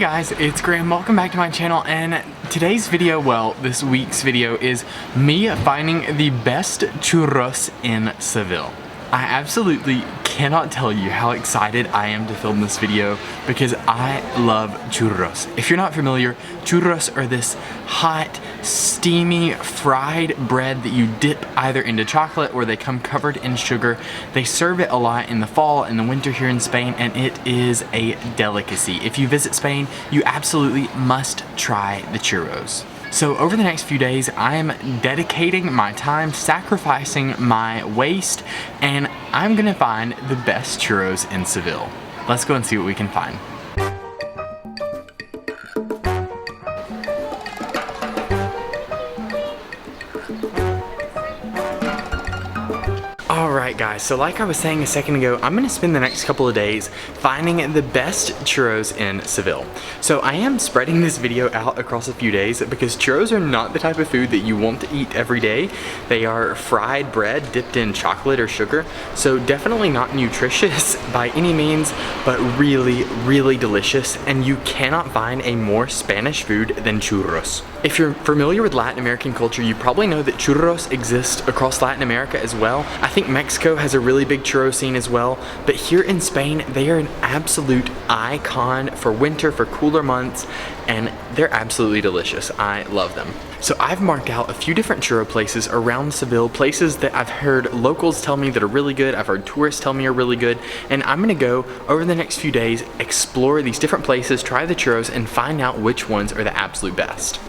guys, it's Graham. Welcome back to my channel, and today's video, well, this week's video is me finding the best churros in Seville. I absolutely cannot tell you how excited I am to film this video because I love churros. If you're not familiar, churros are this hot, steamy, fried bread that you dip either into chocolate or they come covered in sugar. They serve it a lot in the fall and the winter here in Spain, and it is a delicacy. If you visit Spain, you absolutely must try the churros. So over the next few days, I'm dedicating my time, sacrificing my waste, and I'm gonna find the best churros in Seville. Let's go and see what we can find. Alright guys, so like I was saying a second ago, I'm going to spend the next couple of days finding the best churros in Seville. So I am spreading this video out across a few days because churros are not the type of food that you want to eat every day. They are fried bread dipped in chocolate or sugar, so definitely not nutritious by any means, but really, really delicious, and you cannot find a more Spanish food than churros. If you're familiar with Latin American culture, you probably know that churros exist across Latin America as well. I think Mexico has a really big churro scene as well, but here in Spain, they are an absolute icon for winter, for cooler months, and they're absolutely delicious. I love them. So I've marked out a few different churro places around Seville, places that I've heard locals tell me that are really good, I've heard tourists tell me are really good, and I'm gonna go over the next few days, explore these different places, try the churros, and find out which ones are the absolute best.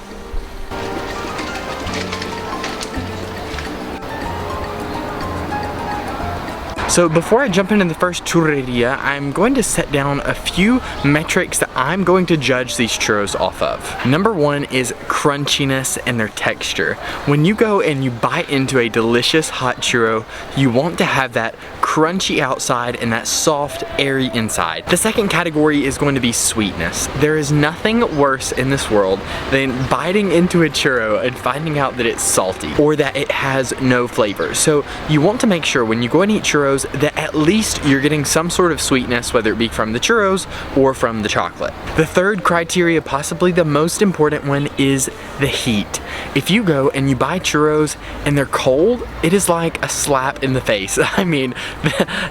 So before I jump into the first churreria, I'm going to set down a few metrics that I'm going to judge these churros off of. Number one is crunchiness and their texture. When you go and you bite into a delicious hot churro, you want to have that crunchy outside and that soft, airy inside. The second category is going to be sweetness. There is nothing worse in this world than biting into a churro and finding out that it's salty or that it has no flavor. So you want to make sure when you go and eat churros that at least you're getting some sort of sweetness, whether it be from the churros or from the chocolate. The third criteria, possibly the most important one, is the heat. If you go and you buy churros and they're cold, it is like a slap in the face. I mean,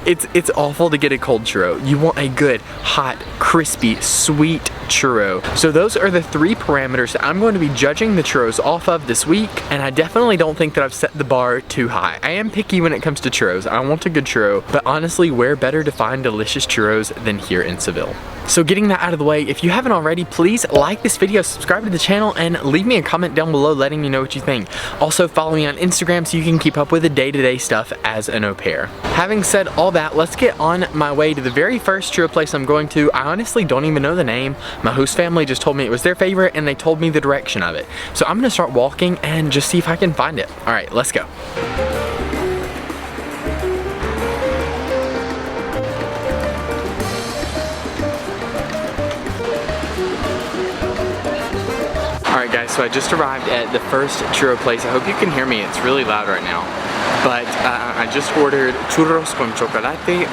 it's awful to get a cold churro. You want a good, hot, crispy, sweet churro. So those are the three parameters that I'm going to be judging the churros off of this week, and I definitely don't think that I've set the bar too high. I am picky when it comes to churros. I want a good churro, but honestly, where better to find delicious churros than here in Seville? So getting that out of the way, if you haven't already, please like this video, subscribe to the channel, and leave me a comment down below letting me know what you think. Also follow me on Instagram so you can keep up with the day-to-day stuff as an au pair. Having said all that, let's get on my way to the very first churro place I'm going to. I honestly don't even know the name. My host family just told me it was their favorite and they told me the direction of it. So I'm gonna start walking and just see if I can find it. All right, let's go. Alright guys, so I just arrived at the first churro place. I hope you can hear me, it's really loud right now. But I just ordered churros con chocolate.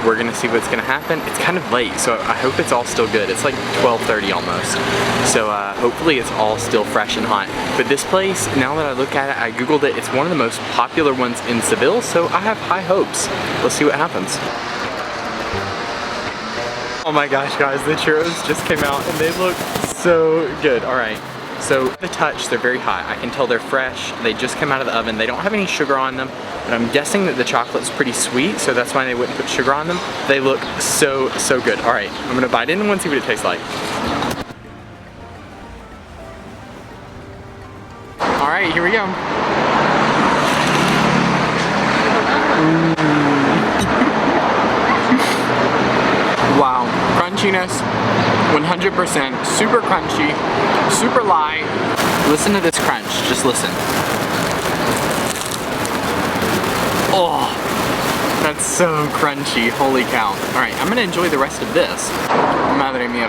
We're gonna see what's gonna happen. It's kind of late, so I hope it's all still good. It's like 12:30 almost. So hopefully it's all still fresh and hot. But this place, now that I look at it, I googled it, it's one of the most popular ones in Seville, so I have high hopes. Let's see what happens. Oh my gosh guys, the churros just came out and they look so good. Alright. So the touch, they're very hot. I can tell they're fresh. They just come out of the oven. They don't have any sugar on them, but I'm guessing that the chocolate's pretty sweet, so that's why they wouldn't put sugar on them. They look so, so good. All right, I'm gonna bite into one and see what it tastes like. All right, here we go. Wow, crunchiness, 100%, super crunchy, super light. Listen to this crunch, just listen. Oh, that's so crunchy, holy cow. All right, I'm gonna enjoy the rest of this. Madre mia.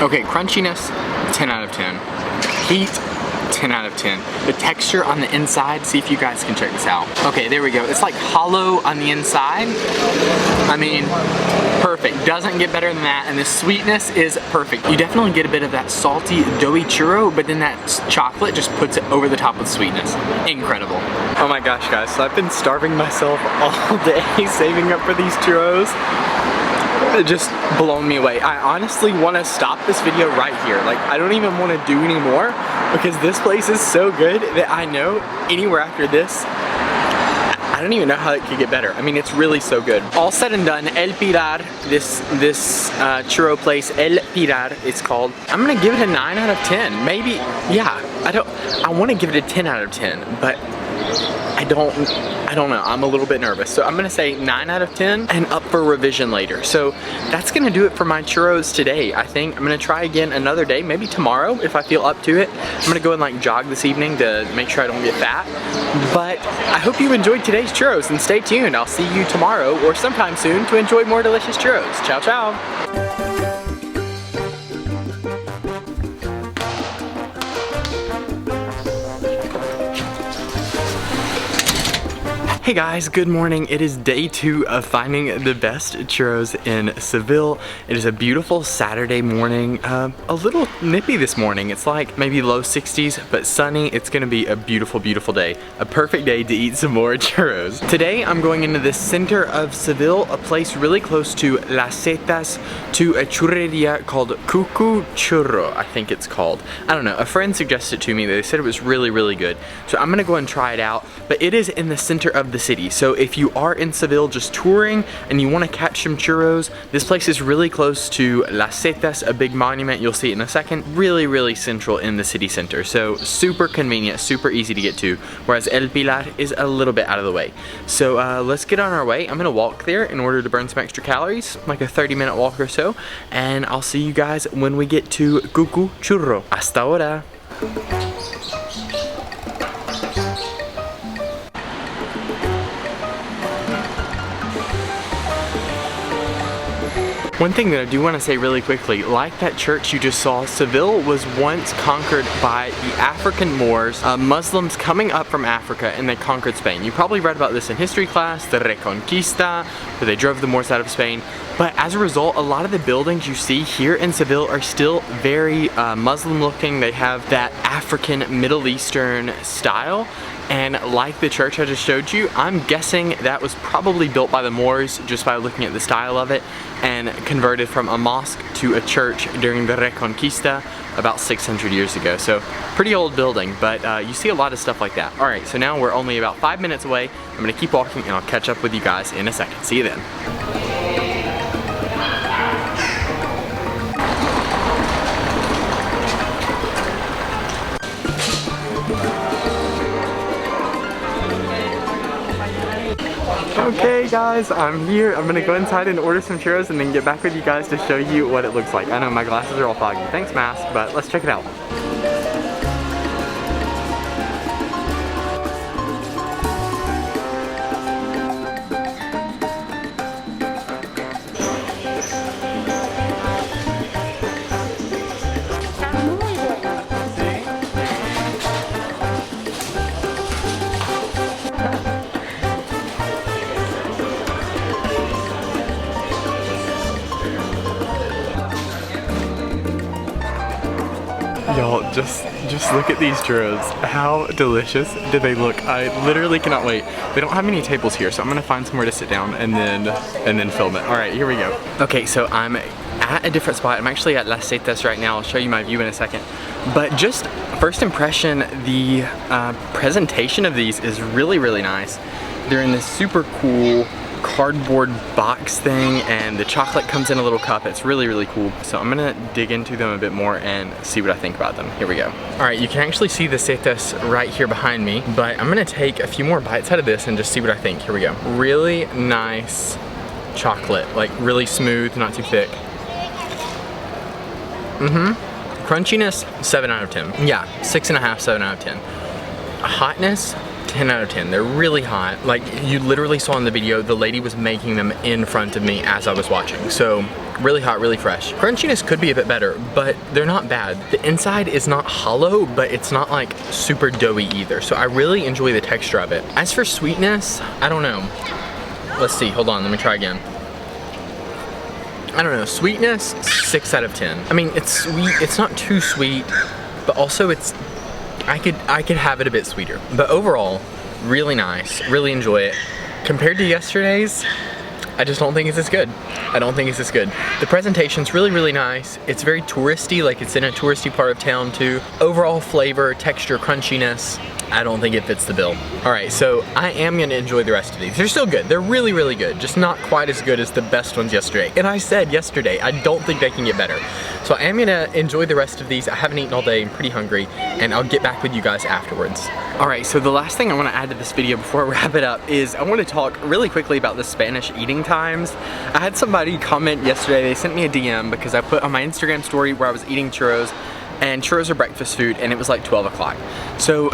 Okay, crunchiness, 10 out of 10. Heat, 10 out of 10. The texture on the inside, see if you guys can check this out. Okay, there we go. It's like hollow on the inside. I mean, perfect. Doesn't get better than that, and the sweetness is perfect. You definitely get a bit of that salty, doughy churro, but then that chocolate just puts it over the top with sweetness. Incredible. Oh my gosh, guys, so I've been starving myself all day saving up for these churros. It just blown me away. I honestly want to stop this video right here. Like, I don't even want to do any more because this place is so good that I know anywhere after this, I don't even know how it could get better. I mean, it's really so good. All said and done, El Pilar, this churro place, El Pilar, it's called. I'm gonna give it a 9 out of 10. Maybe, yeah. I want to give it a 10 out of 10, but I don't know. I'm a little bit nervous. So I'm gonna say 9 out of 10 and up for revision later. So that's gonna do it for my churros today. I think I'm gonna try again another day, maybe tomorrow if I feel up to it. I'm gonna go and like jog this evening to make sure I don't get fat. But I hope you enjoyed today's churros and stay tuned. I'll see you tomorrow or sometime soon to enjoy more delicious churros. Ciao, ciao. Hey guys, good morning. It is day 2 of finding the best churros in Seville. It is a beautiful Saturday morning, a little nippy this morning. It's like maybe low 60s, but sunny. It's gonna be a beautiful, beautiful day. A perfect day to eat some more churros. Today, I'm going into the center of Seville, a place really close to Las Setas, to a churreria called xoxo churro, I think it's called. I don't know, a friend suggested it to me. They said it was really, really good. So I'm gonna go and try it out, but it is in the center of the city. So if you are in Seville just touring and you want to catch some churros, this place is really close to Las Setas, a big monument. You'll see it in a second. Really, really central in the city center. So super convenient, super easy to get to, whereas El Pilar is a little bit out of the way. So let's get on our way. I'm gonna walk there in order to burn some extra calories, like a 30-minute walk or so, and I'll see you guys when we get to xoxo churro. Hasta ahora. One thing that I do want to say really quickly, like that church you just saw, Seville was once conquered by the African Moors, Muslims coming up from Africa, and they conquered Spain. You probably read about this in history class, the Reconquista, where they drove the Moors out of Spain. But as a result, a lot of the buildings you see here in Seville are still very Muslim looking. They have that African Middle Eastern style. And like the church I just showed you, I'm guessing that was probably built by the Moors just by looking at the style of it, and converted from a mosque to a church during the Reconquista about 600 years ago. So pretty old building, but you see a lot of stuff like that. Alright, so now we're only about 5 minutes away. I'm gonna keep walking and I'll catch up with you guys in a second. See you then. Okay guys, I'm here. I'm gonna go inside and order some churros and then get back with you guys to show you what it looks like. I know my glasses are all foggy. Thanks, mask, but let's check it out. Y'all, just look at these churros. How delicious do they look? I literally cannot wait. They don't have any tables here, so I'm gonna find somewhere to sit down and then film it. All right, here we go. Okay, so I'm at a different spot. I'm actually at Las Setas right now. I'll show you my view in a second. But just first impression, the presentation of these is really, really nice. They're in this super cool cardboard box thing, and the chocolate comes in a little cup. It's really, really cool. So I'm gonna dig into them a bit more and see what I think about them. Here we go. All right, you can actually see the setas right here behind me, but I'm gonna take a few more bites out of this and just see what I think. Here we go. Really nice chocolate, like really smooth, not too thick. Crunchiness, 7 out of 10. Yeah, 6.5, 7 out of 10. Hotness, 10 out of 10. They're really hot. Like you literally saw in the video, the lady was making them in front of me as I was watching. So Really hot, really fresh. Crunchiness could be a bit better, but they're not bad. The inside is not hollow, but it's not like super doughy either. So I really enjoy the texture of it. As for sweetness, I don't know. Let's see, hold on, let me try again. I don't know, sweetness, 6 out of 10. I mean, it's sweet, it's not too sweet, but also it's, I could have it a bit sweeter. But overall, really nice, really enjoy it. Compared to yesterday's, I just don't think it's as good. I don't think it's as good. The presentation's really, really nice. It's very touristy, like it's in a touristy part of town too. Overall flavor, texture, crunchiness, I don't think it fits the bill. All right, so I am gonna enjoy the rest of these. They're still good. They're really, really good. Just not quite as good as the best ones yesterday. And I said yesterday, I don't think they can get better. So I am gonna enjoy the rest of these. I haven't eaten all day, I'm pretty hungry, and I'll get back with you guys afterwards. All right, so the last thing I wanna add to this video before I wrap it up is I wanna talk really quickly about the Spanish eating times. I had somebody comment yesterday, they sent me a DM because I put on my Instagram story where I was eating churros, and churros are breakfast food, and it was like 12 o'clock. So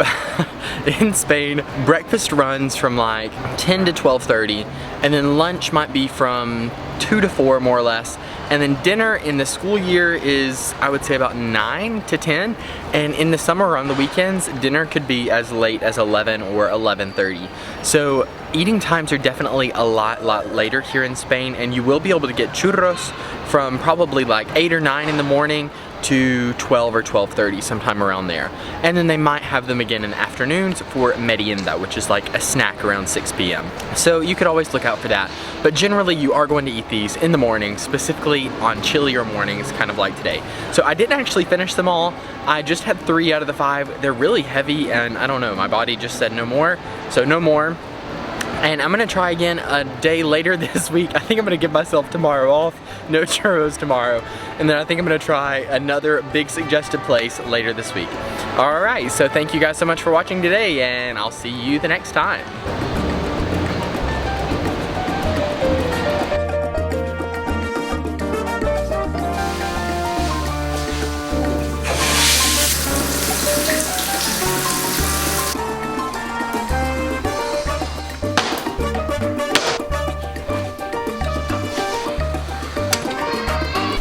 in Spain, breakfast runs from like 10 to 12:30, and then lunch might be from 2 to 4 more or less, and then dinner in the school year is, I would say, about 9 to 10, and in the summer or on the weekends, dinner could be as late as 11 or 11:30. So eating times are definitely a lot later here in Spain, and you will be able to get churros from probably like 8 or 9 in the morning to 12 or 12:30, sometime around there. And then they might have them again in the afternoons for merienda, which is like a snack around 6 p.m. So you could always look out for that. But generally you are going to eat these in the morning, specifically on chillier mornings, kind of like today. So I didn't actually finish them all. I just had 3 out of the 5. They're really heavy, and I don't know, my body just said no more. So no more. And I'm gonna try again a day later this week. I think I'm gonna give myself tomorrow off, no churros tomorrow. And then I think I'm gonna try another big suggested place later this week. All right, so thank you guys so much for watching today, and I'll see you the next time.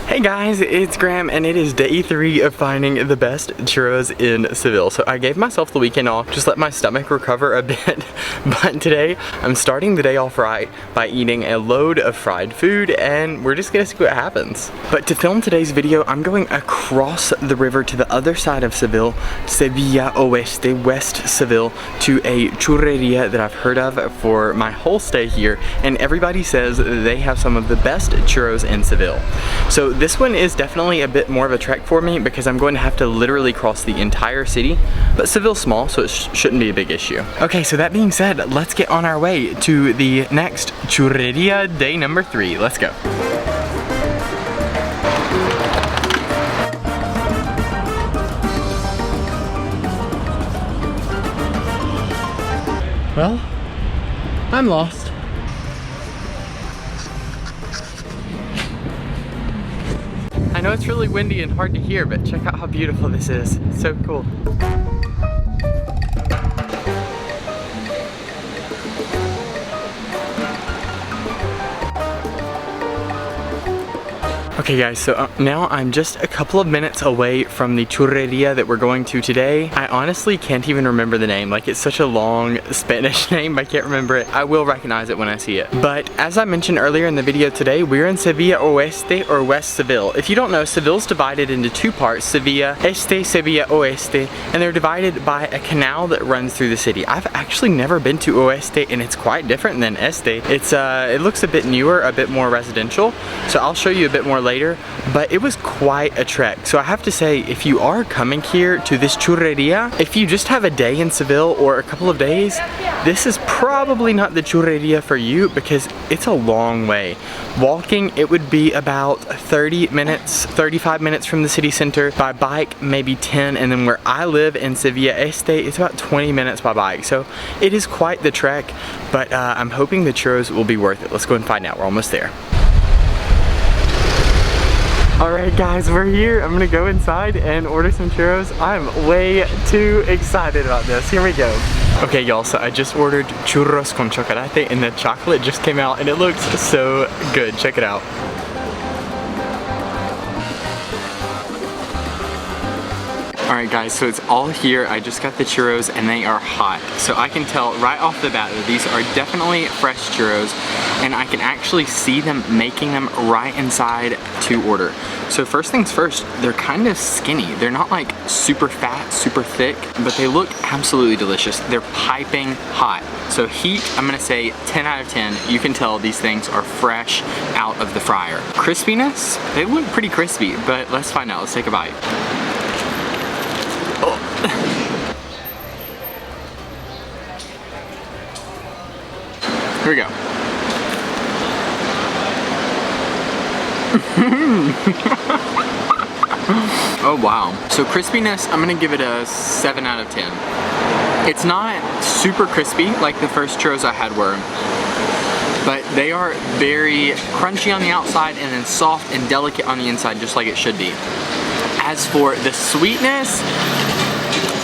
Hey guys, it's Graham, and it is day 3 of finding the best churros in Seville. So I gave myself the weekend off, just let my stomach recover a bit. But today, I'm starting the day off right by eating a load of fried food, and we're just gonna see what happens. But to film today's video, I'm going across the river to the other side of Seville, Sevilla Oeste, West Seville, to a churreria that I've heard of for my whole stay here, and everybody says they have some of the best churros in Seville. So this one is definitely a bit more of a trek for me because I'm going to have to literally cross the entire city, but Seville's small, so it shouldn't be a big issue. Okay, so that being said, let's get on our way to the next churreria, day number 3. Let's go. Well, I'm lost. I know it's really windy and hard to hear, but check out how beautiful this is. It's so cool. Okay guys, so now I'm just a couple of minutes away from the churreria that we're going to today. I honestly can't even remember the name. Like, it's such a long Spanish name, I can't remember it. I will recognize it when I see it. But as I mentioned earlier in the video today, we're in Sevilla Oeste, or West Seville. If you don't know, Seville's divided into 2 parts, Sevilla Este, Sevilla Oeste, and they're divided by a canal that runs through the city. I've actually never been to Oeste, and it's quite different than Este. It looks a bit newer, a bit more residential, so I'll show you a bit more later. But it was quite a trek. So I have to say, if you are coming here to this churreria, if you just have a day in Seville or a couple of days, this is probably not the churreria for you because it's a long way. Walking, it would be about 30 minutes, 35 minutes from the city center. By bike, maybe 10, and then where I live in Sevilla Este, it's about 20 minutes by bike. So it is quite the trek, but I'm hoping the churros will be worth it. Let's go and find out. We're almost there. Alright guys, we're here. I'm gonna go inside and order some churros. I'm way too excited about this. Here we go. Okay y'all, so I just ordered churros con chocolate, and the chocolate just came out and it looks so good. Check it out. Alright guys, so it's all here. I just got the churros and they are hot. So I can tell right off the bat that these are definitely fresh churros, and I can actually see them making them right inside to order. So first things first, they're kind of skinny. They're not like super fat, super thick, but they look absolutely delicious. They're piping hot. So heat, I'm gonna say 10 out of 10. You can tell these things are fresh out of the fryer. Crispiness, they look pretty crispy, but let's find out. Let's take a bite. Oh. Here we go. Oh wow. So crispiness, I'm gonna give it a 7 out of 10. It's not super crispy like the first churros I had were, but they are very crunchy on the outside and then soft and delicate on the inside, just like it should be. As for the sweetness,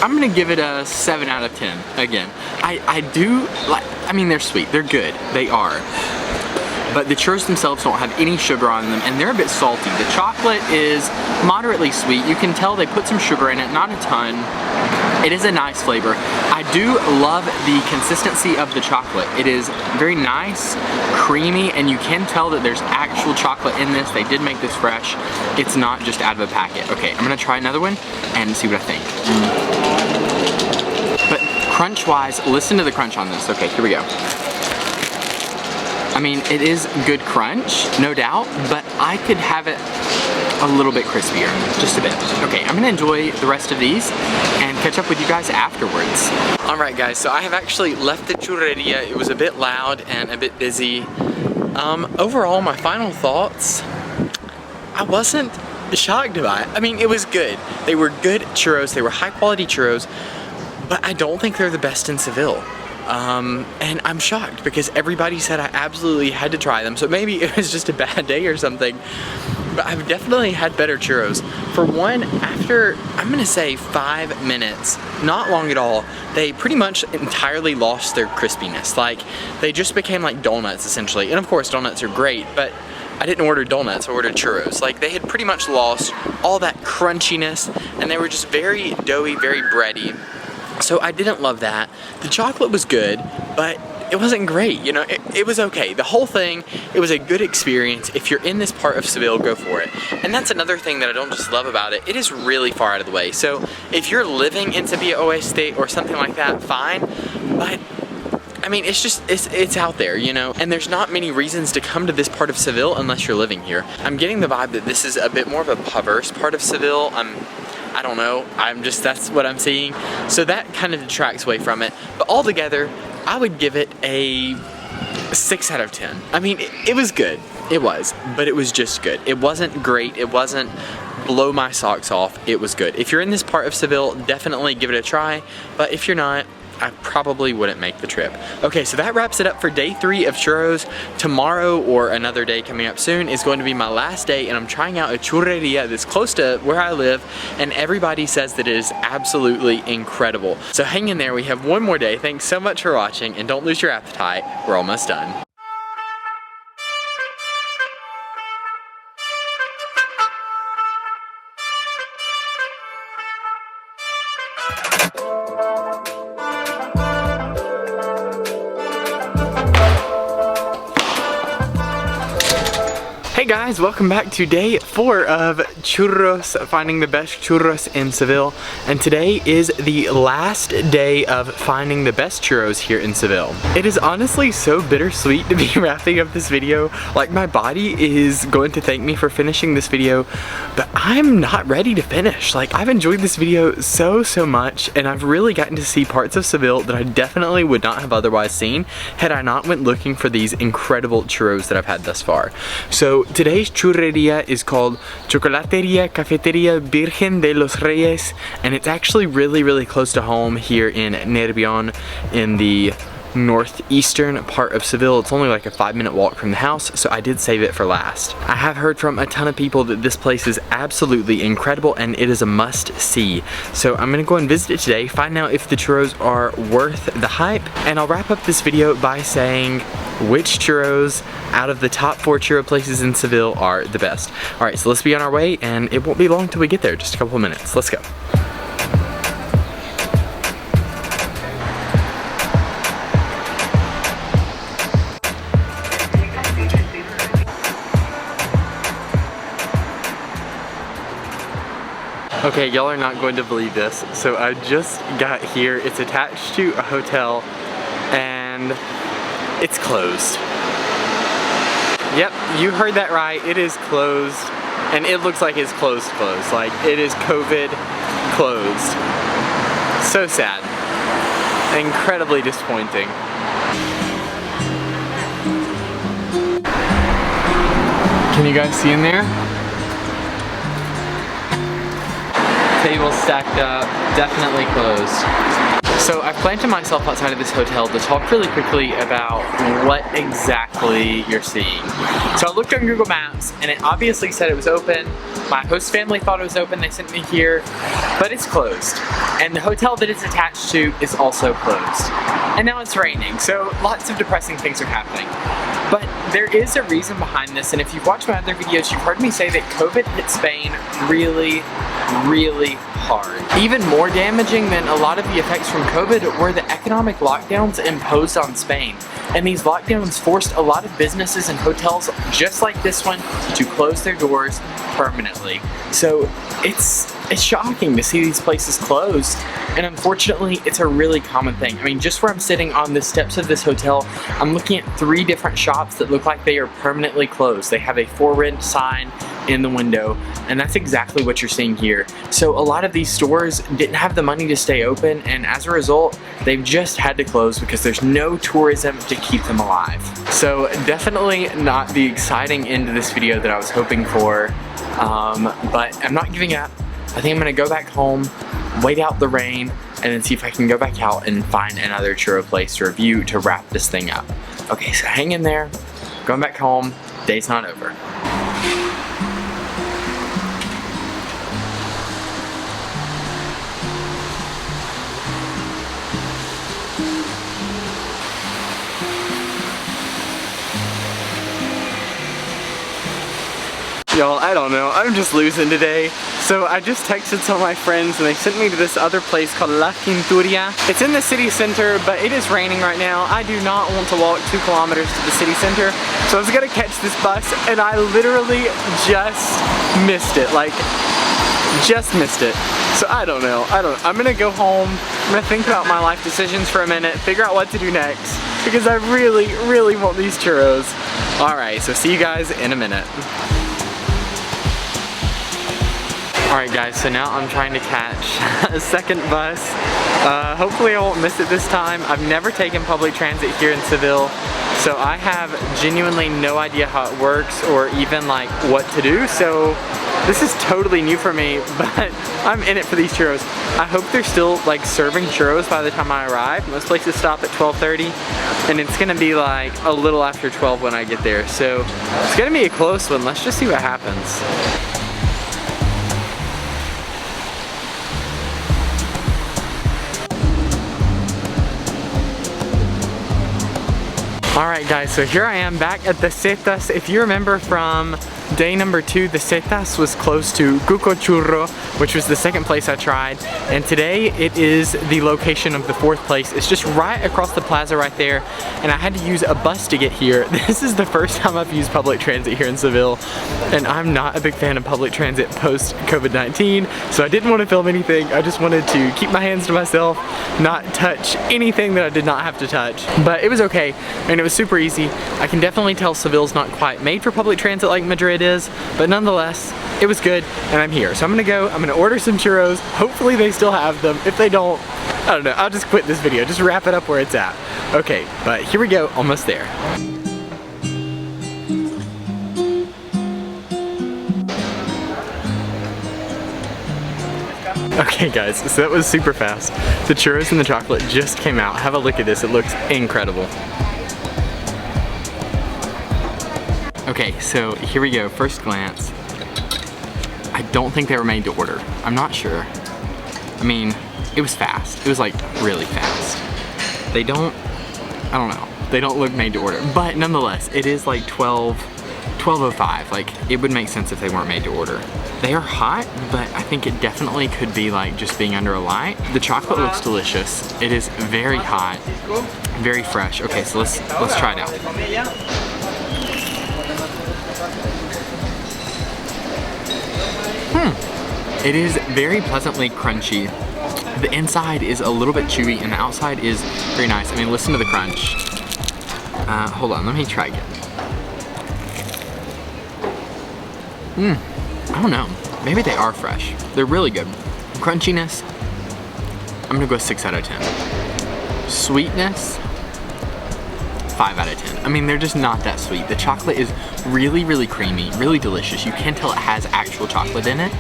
I'm gonna give it a 7 out of 10. Again, I do like, I mean, they're sweet, they're good, they are. But the churros themselves don't have any sugar on them, and they're a bit salty. The chocolate is moderately sweet. You can tell they put some sugar in it, not a ton. It is a nice flavor. I do love the consistency of the chocolate. It is very nice, creamy, and you can tell that there's actual chocolate in this. They did make this fresh. It's not just out of a packet. Okay, I'm gonna try another one and see what I think. But crunch-wise, listen to the crunch on this. Okay, here we go. I mean, it is good crunch, no doubt, but I could have it a little bit crispier, just a bit. Okay, I'm gonna enjoy the rest of these and catch up with you guys afterwards. All right guys, so I have actually left the churreria. It was a bit loud and a bit busy. Overall, my final thoughts, I wasn't shocked by it. I mean, it was good. They were good churros, they were high quality churros, but I don't think they're the best in Seville. And I'm shocked because everybody said I absolutely had to try them. So maybe it was just a bad day or something, but I've definitely had better churros. For one, after, I'm gonna say 5 minutes, not long at all, they pretty much entirely lost their crispiness. Like, they just became like donuts essentially. And of course donuts are great, but I didn't order donuts, I ordered churros. Like, they had pretty much lost all that crunchiness, and they were just very doughy, very bready. So I didn't love that. The chocolate was good, but it wasn't great, you know, it was okay. The whole thing, it was a good experience. If you're in this part of Seville, go for it. And that's another thing that I don't just love about it. It is really far out of the way. So if you're living in Seville Oeste or something like that, fine. But I mean, it's just, it's out there, you know, and there's not many reasons to come to this part of Seville unless you're living here. I'm getting the vibe that this is a bit more of a perverse part of Seville. I don't know, that's what I'm seeing. So that kind of detracts away from it. But altogether, I would give it a 6 out of 10. I mean, it was good, it was, but it was just good. It wasn't great, it wasn't blow my socks off, it was good. If you're in this part of Seville, definitely give it a try, but if you're not, I probably wouldn't make the trip. Okay, so that wraps it up for day 3 of churros. Tomorrow, or another day coming up soon, is going to be my last day, and I'm trying out a churreria that's close to where I live, and everybody says that it is absolutely incredible. So hang in there, we have one more day. Thanks so much for watching, and don't lose your appetite. We're almost done. Hey guys, welcome back to day 4 of churros, finding the best churros in Seville. And today is the last day of finding the best churros here in Seville. It is honestly so bittersweet to be wrapping up this video. Like, my body is going to thank me for finishing this video, but I'm not ready to finish. Like, I've enjoyed this video so much, and I've really gotten to see parts of Seville that I definitely would not have otherwise seen had I not went looking for these incredible churros that I've had thus far. So today's churreria is called Chocolateria Cafeteria Virgen de los Reyes, and it's actually really close to home here in Nervión in the northeastern part of Seville. It's only like a 5-minute walk from the house, so I did save it for last. I have heard from a ton of people that this place is absolutely incredible and it is a must-see. So I'm gonna go and visit it today, find out if the churros are worth the hype, and I'll wrap up this video by saying which churros out of the top 4 churro places in Seville are the best. Alright, so let's be on our way, and it won't be long till we get there, just a couple of minutes. Let's go. Okay, y'all are not going to believe this. So I just got here. It's attached to a hotel and it's closed. Yep, you heard that right. It is closed and it looks like it's closed. Like it is COVID closed. So sad. Incredibly disappointing. Can you guys see in there? Tables stacked up, definitely closed. So I've planted myself outside of this hotel to talk really quickly about what exactly you're seeing. So I looked on Google Maps and it obviously said it was open. My host family thought it was open, they sent me here, but it's closed. And the hotel that it's attached to is also closed. And now it's raining, so lots of depressing things are happening. But there is a reason behind this, and if you've watched my other videos, you've heard me say that COVID hit Spain really hard. Even more damaging than a lot of the effects from COVID were the economic lockdowns imposed on Spain. And these lockdowns forced a lot of businesses and hotels just like this one to close their doors permanently. So it's shocking to see these places closed, and unfortunately it's a really common thing. I mean, just where I'm sitting on the steps of this hotel, I'm looking at 3 different shops that look like they are permanently closed. They have a for rent sign in the window, and that's exactly what you're seeing here. So a lot of these stores didn't have the money to stay open, and as a result they've just had to close because there's no tourism to keep them alive. So definitely not the exciting end of this video that I was hoping for, but I'm not giving up. I think I'm gonna go back home, wait out the rain, and then see if I can go back out and find another churro place to review to wrap this thing up. Okay, so hang in there, going back home, day's not over. Y'all, I don't know, I'm just losing today. So I just texted some of my friends and they sent me to this other place called La Quinturia. It's in the city center, but it is raining right now. I do not want to walk 2 kilometers to the city center. So I was gonna catch this bus and I literally just missed it. Like, just missed it. So I don't know, I'm gonna go home, I'm gonna think about my life decisions for a minute, figure out what to do next, because I really want these churros. Alright, so see you guys in a minute. Alright guys, so now I'm trying to catch a second bus. Hopefully I won't miss it this time. I've never taken public transit here in Seville, so I have genuinely no idea how it works or even like what to do. So this is totally new for me, but I'm in it for these churros. I hope they're still like serving churros by the time I arrive. Most places stop at 12:30 and it's gonna be like a little after 12 when I get there. So it's gonna be a close one. Let's just see what happens. Alright guys, so here I am back at the Zetas. If you remember from day number 2, the Zetas was close to xoxo, which was the second place I tried. And today it is the location of the 4th place. It's just right across the plaza right there. And I had to use a bus to get here. This is the first time I've used public transit here in Seville. And I'm not a big fan of public transit post COVID-19. So I didn't want to film anything. I just wanted to keep my hands to myself, not touch anything that I did not have to touch. But it was okay. And it was super easy. I can definitely tell Seville's not quite made for public transit like Madrid is, but nonetheless, it was good and I'm here. So I'm gonna order some churros. Hopefully they still have them. If they don't, I don't know, I'll just quit this video, just wrap it up where it's at. Okay, but here we go, almost there. Okay guys, so that was super fast. The churros and the chocolate just came out. Have a look at this, it looks incredible. Okay, so here we go, first glance. I don't think they were made to order. I'm not sure. I mean, it was fast. It was like really fast. I don't know. They don't look made to order, but nonetheless, it is like 12:05. Like, it would make sense if they weren't made to order. They are hot, but I think it definitely could be like just being under a light. The chocolate looks delicious. It is very hot, very fresh. Okay, so let's try it out. It is very pleasantly crunchy. The inside is a little bit chewy and the outside is very nice. I mean, listen to the crunch. Hold on, let me try again. I don't know. Maybe they are fresh. They're really good. Crunchiness, I'm gonna go 6 out of 10. Sweetness, 5 out of 10. I mean, they're just not that sweet. The chocolate is really, really creamy, really delicious. You can tell it has actual chocolate in it,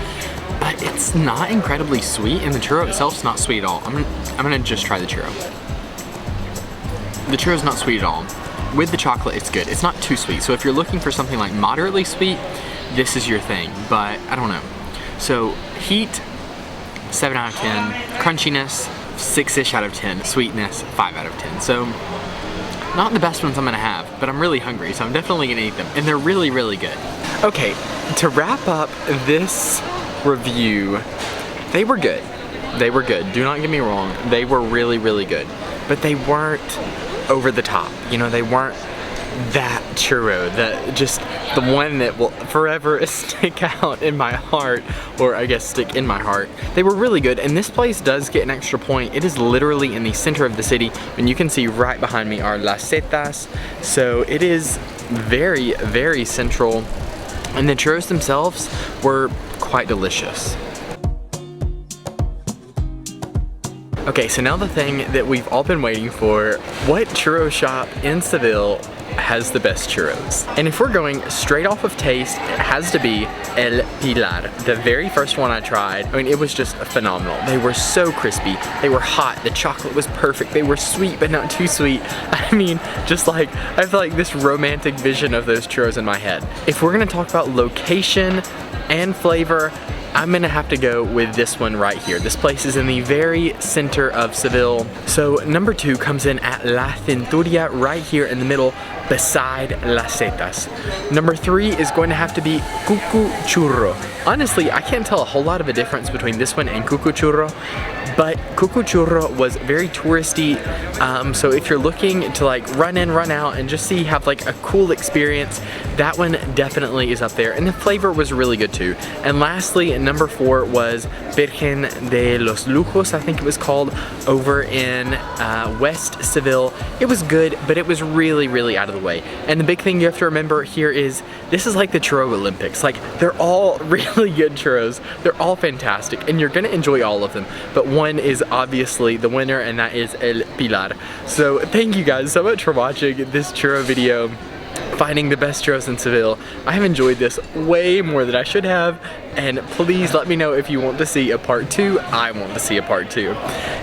but it's not incredibly sweet, and the churro itself is not sweet at all. I'm gonna just try the churro. The churro is not sweet at all. With the chocolate, it's good. It's not too sweet, so if you're looking for something like moderately sweet, this is your thing, but I don't know. So heat, 7 out of 10. Crunchiness, 6-ish out of 10. Sweetness, 5 out of 10. So not the best ones I'm gonna have, but I'm really hungry, so I'm definitely gonna eat them, and they're really, really good. Okay, to wrap up this review, they were good. They were good. Do not get me wrong. They were really, really good, but they weren't over the top. You know, they weren't that churro, the one that will forever stick out in my heart, or I guess stick in my heart. They were really good, and this place does get an extra point. It is literally in the center of the city, and you can see right behind me are Las Setas, so it is very, very central, and the churros themselves were quite delicious. Okay, so now the thing that we've all been waiting for, what churro shop in Seville has the best churros? And if we're going straight off of taste, it has to be El Pilar. The very first one I tried, I mean, it was just phenomenal. They were so crispy, they were hot, the chocolate was perfect, they were sweet but not too sweet. I mean, just like, I have like this romantic vision of those churros in my head. If we're gonna talk about location and flavor, I'm gonna have to go with this one right here. This place is in the very center of Seville. So number 2 comes in at La Centuria, right here in the middle, beside Las Setas. Number 3 is going to have to be Cucu Churro. Honestly, I can't tell a whole lot of a difference between this one and Cucu Churro, but Cucu Churro was very touristy, so if you're looking to like run in, run out, and just have like a cool experience, that one definitely is up there, and the flavor was really good too. And lastly, number 4 was Virgen de los Lujos, I think it was called, over in West Seville. It was good, but it was really, really out of the way. And the big thing you have to remember here is, this is like the churro Olympics. Like, they're all really good churros, they're all fantastic, and you're gonna enjoy all of them, but one is obviously the winner, and that is El Pilar. So thank you guys so much for watching this churro video, finding the best churros in Seville. I have enjoyed this way more than I should have, and please let me know if you want to see a part 2. I want to see a part 2.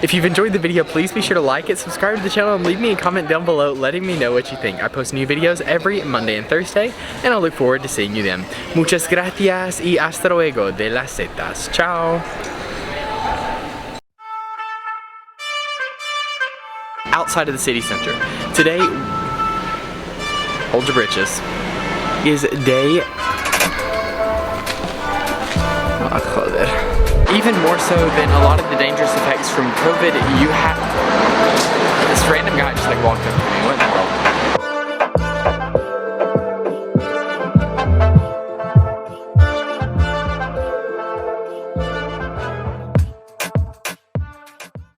If you've enjoyed the video, please be sure to like it, subscribe to the channel, and leave me a comment down below letting me know what you think. I post new videos every Monday and Thursday, and I look forward to seeing you then. Muchas gracias y hasta luego de las setas. Ciao! Outside of the city center. Today, hold your britches, is day, even more so than a lot of the dangerous effects from COVID, you have